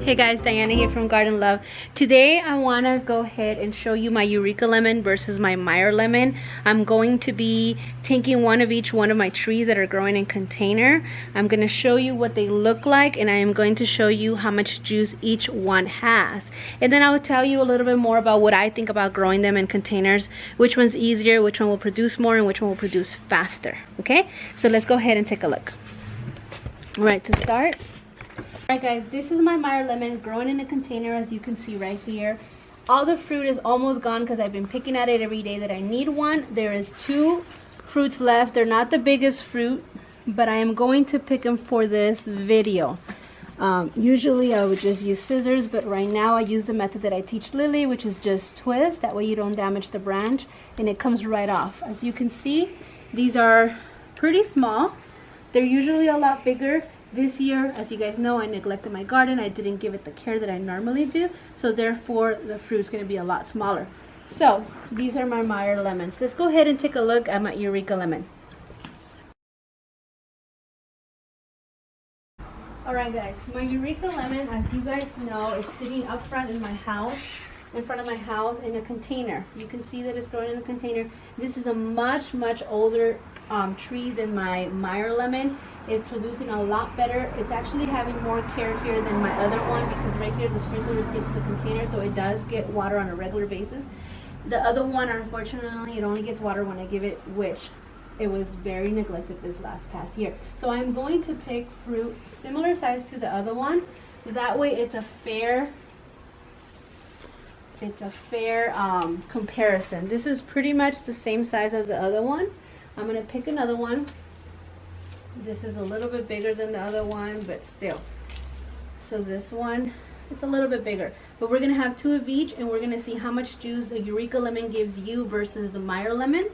Hey guys, Diana here from Garden Love. Today I want to go ahead and show you my Eureka Lemon versus my Meyer Lemon. I'm going to be taking one of each one of my trees that are growing in container. I'm going to show you what they look like, and I am going to show you how much juice each one has. And then I will tell you a little bit more about what I think about growing them in containers, which one's easier, which one will produce more, and which one will produce faster. Okay, so let's go ahead and take a look. All right, to start. Alright guys, this is my Meyer lemon growing in a container, as you can see right here. All the fruit is almost gone because I've been picking at it every day that I need one. There is 2 fruits left. They're not the biggest fruit, but I am going to pick them for this video. Usually I would just use scissors, but right now I use the method that I teach Lily, which is just twist. That way you don't damage the branch and it comes right off. As you can see, these are pretty small. They're usually a lot bigger. This year, as you guys know, I neglected my garden. I didn't give it the care that I normally do, so therefore the fruit's going to be a lot smaller. So these are my Meyer lemons. Let's go ahead and take a look at my Eureka lemon. Alright guys, my Eureka lemon, as you guys know, is sitting up front in my house, in front of my house in a container. You can see that it's growing in a container. This is a much older tree than my Meyer lemon. It's producing a lot better. It's actually having more care here than my other one, because right here the sprinklers hits the container, so it does get water on a regular basis. The other one, unfortunately, it only gets water when I give it, which it was very neglected this past year. So I'm going to pick fruit similar size to the other one. That way it's a fair comparison. This is pretty much the same size as the other one. I'm gonna pick another one. This is a little bit bigger than the other one, but still. So this one, it's a little bit bigger. But we're gonna have 2 of each, and we're gonna see how much juice the Eureka lemon gives you versus the Meyer lemon.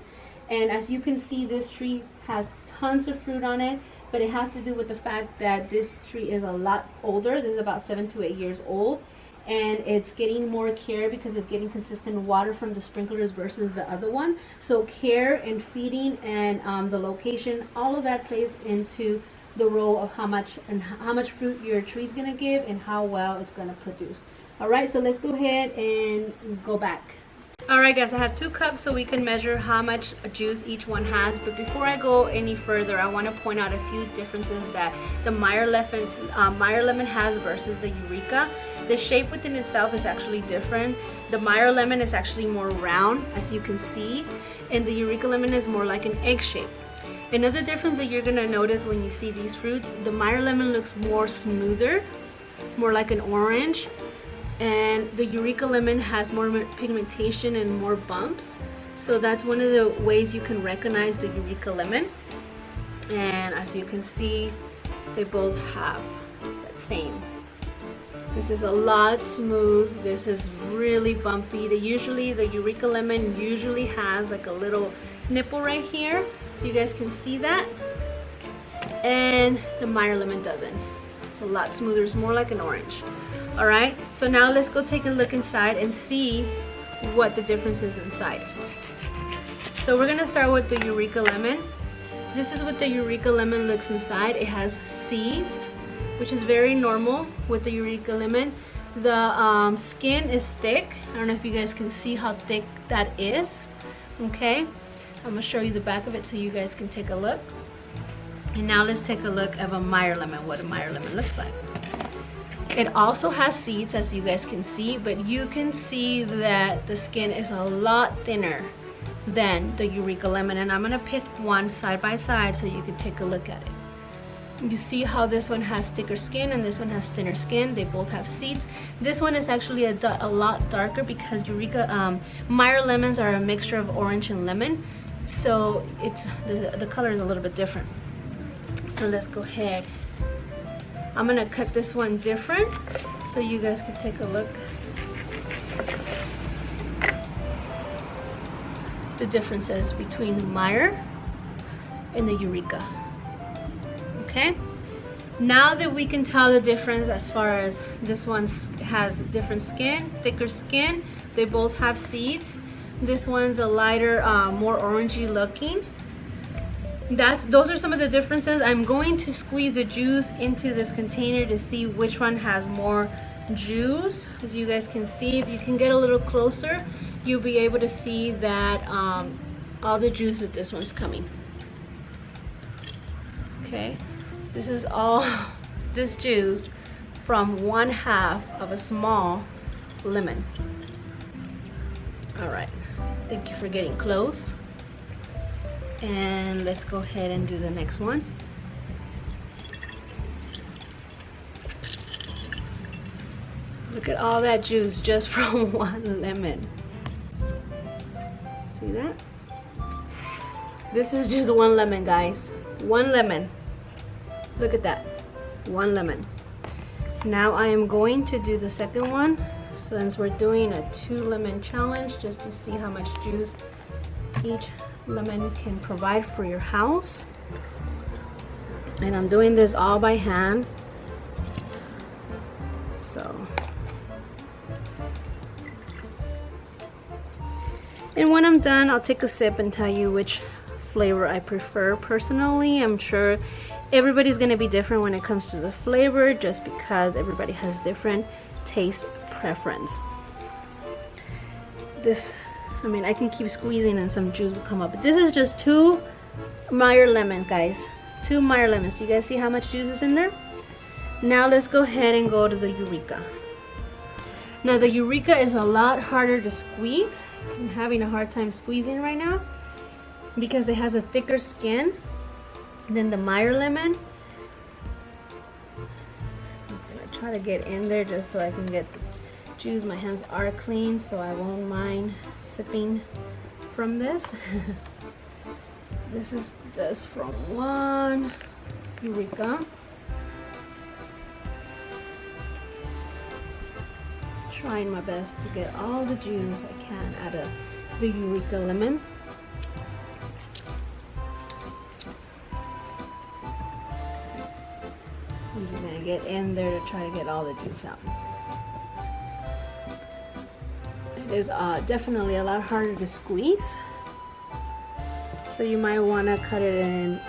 And as you can see, this tree has tons of fruit on it, but it has to do with the fact that this tree is a lot older. This is about 7 to 8 years old. And it's getting more care because it's getting consistent water from the sprinklers versus the other one. So care and feeding and the location, all of that plays into the role of how much fruit your tree is gonna give and how well it's gonna produce. All right, so let's go ahead and go back. All right guys, I have 2 cups so we can measure how much juice each one has. But before I go any further, I want to point out a few differences that the Meyer lemon has versus the Eureka. The shape within itself is actually different. The Meyer lemon is actually more round, as you can see, and the Eureka lemon is more like an egg shape. Another difference that you're gonna notice when you see these fruits, the Meyer lemon looks more smoother, more like an orange, and the Eureka lemon has more pigmentation and more bumps. So that's one of the ways you can recognize the Eureka lemon. And as you can see, they both have that same. This is a lot smooth. This is really bumpy. The Eureka lemon usually has like a little nipple right here. You guys can see that. And the Meyer lemon doesn't. It's a lot smoother. It's more like an orange. All right, so now let's go take a look inside and see what the difference is inside. So we're gonna start with the Eureka lemon. This is what the Eureka lemon looks inside. It has seeds, which is very normal with the Eureka lemon. The skin is thick. I don't know if you guys can see how thick that is. Okay, I'm gonna show you the back of it so you guys can take a look. And now let's take a look at a Meyer lemon, what a Meyer lemon looks like. It also has seeds, as you guys can see, but you can see that the skin is a lot thinner than the Eureka lemon. And I'm gonna pick one side by side so you can take a look at it. You see how this one has thicker skin and this one has thinner skin. They both have seeds. This one is actually a lot darker because Meyer lemons are a mixture of orange and lemon, so it's the color is a little bit different. So let's go ahead. I'm gonna cut this one different so you guys can take a look. The differences between the Meyer and the Eureka. Okay, now that we can tell the difference as far as this one has different skin, thicker skin, they both have seeds. This one's a lighter, more orangey looking. those are some of the differences. I'm going to squeeze the juice into this container to see which one has more juice. As you guys can see, if you can get a little closer, you'll be able to see that all the juice that this one's coming. Okay, this is all this juice from 1/2 of a small lemon. All right, thank you for getting close. And let's go ahead and do the next one. Look at all that juice just from one lemon. See that? This is just one lemon, guys. One lemon. Look at that. One lemon. Now I am going to do the second one, since we're doing a 2-lemon challenge, just to see how much juice each lemon can provide for your house. And I'm doing this all by hand. So, and when I'm done, I'll take a sip and tell you which flavor I prefer. Personally, I'm sure everybody's gonna be different when it comes to the flavor, just because everybody has different taste preference. This, I mean, I can keep squeezing and some juice will come up. But this is just 2 Meyer lemons, guys. 2 Meyer lemons. Do you guys see how much juice is in there? Now let's go ahead and go to the Eureka. Now the Eureka is a lot harder to squeeze. I'm having a hard time squeezing right now because it has a thicker skin than the Meyer lemon. I'm gonna try to get in there just so I can get the juice. My hands are clean, so I won't mind sipping from this. This is just from one Eureka. Trying my best to get all the juice I can out of the Eureka lemon. I'm just gonna get in there to try to get all the juice out. It is definitely a lot harder to squeeze, so you might want to cut it in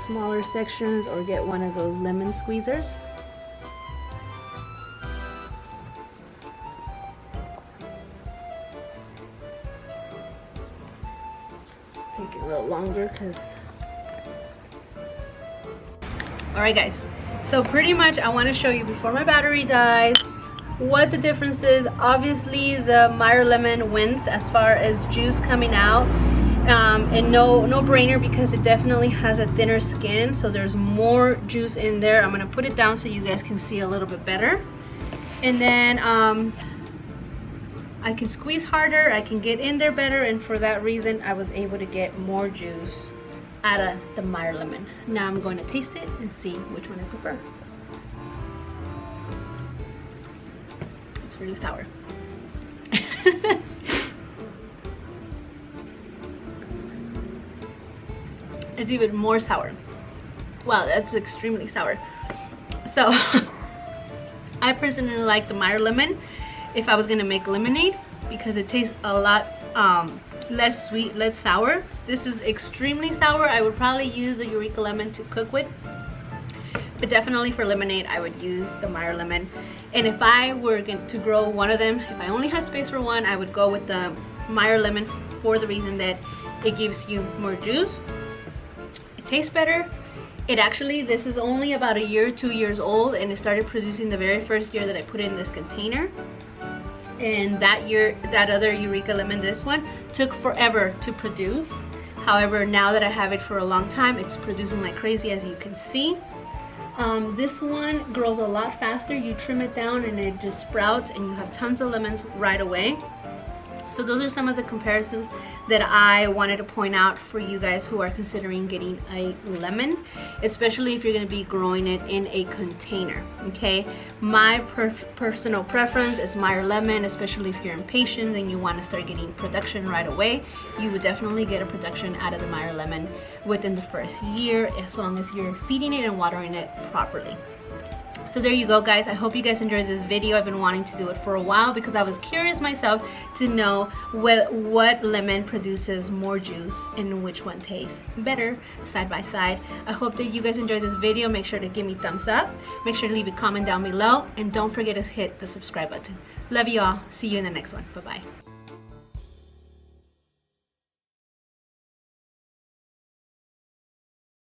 smaller sections or get one of those lemon squeezers. Take it a little longer because... Alright guys, so pretty much I want to show you before my battery dies what the difference is. Obviously the Meyer lemon wins as far as juice coming out, and no brainer, because it definitely has a thinner skin, so there's more juice in there. I'm going to put it down so you guys can see a little bit better. And then I can squeeze harder, I can get in there better, and for that reason I was able to get more juice out of the Meyer lemon. Now I'm going to taste it and see which one I prefer. It's really sour. It's even more sour. Wow, that's extremely sour. So I personally like the Meyer lemon if I was gonna make lemonade, because it tastes a lot less sweet, less sour. This is extremely sour. I would probably use a Eureka lemon to cook with, but definitely for lemonade I would use the Meyer lemon. And if I were to grow one of them, if I only had space for one, I would go with the Meyer lemon for the reason that it gives you more juice. It tastes better. It actually, this is only about 1 year, 2 years old, and it started producing the very first year that I put it in this container. And that year, that other Eureka lemon, this one, took forever to produce. However, now that I have it for a long time, it's producing like crazy, as you can see. This one grows a lot faster. You trim it down and it just sprouts, and you have tons of lemons right away. So those are some of the comparisons that I wanted to point out for you guys who are considering getting a lemon, especially if you're going to be growing it in a container. Okay, my personal preference is Meyer lemon, especially if you're impatient and you want to start getting production right away. You would definitely get a production out of the Meyer lemon within the first year, as long as you're feeding it and watering it properly. So there you go, guys. I hope you guys enjoyed this video. I've been wanting to do it for a while because I was curious myself to know what lemon produces more juice and which one tastes better side by side. I hope that you guys enjoyed this video. Make sure to give me a thumbs up. Make sure to leave a comment down below. And don't forget to hit the subscribe button. Love you all. See you in the next one. Bye-bye.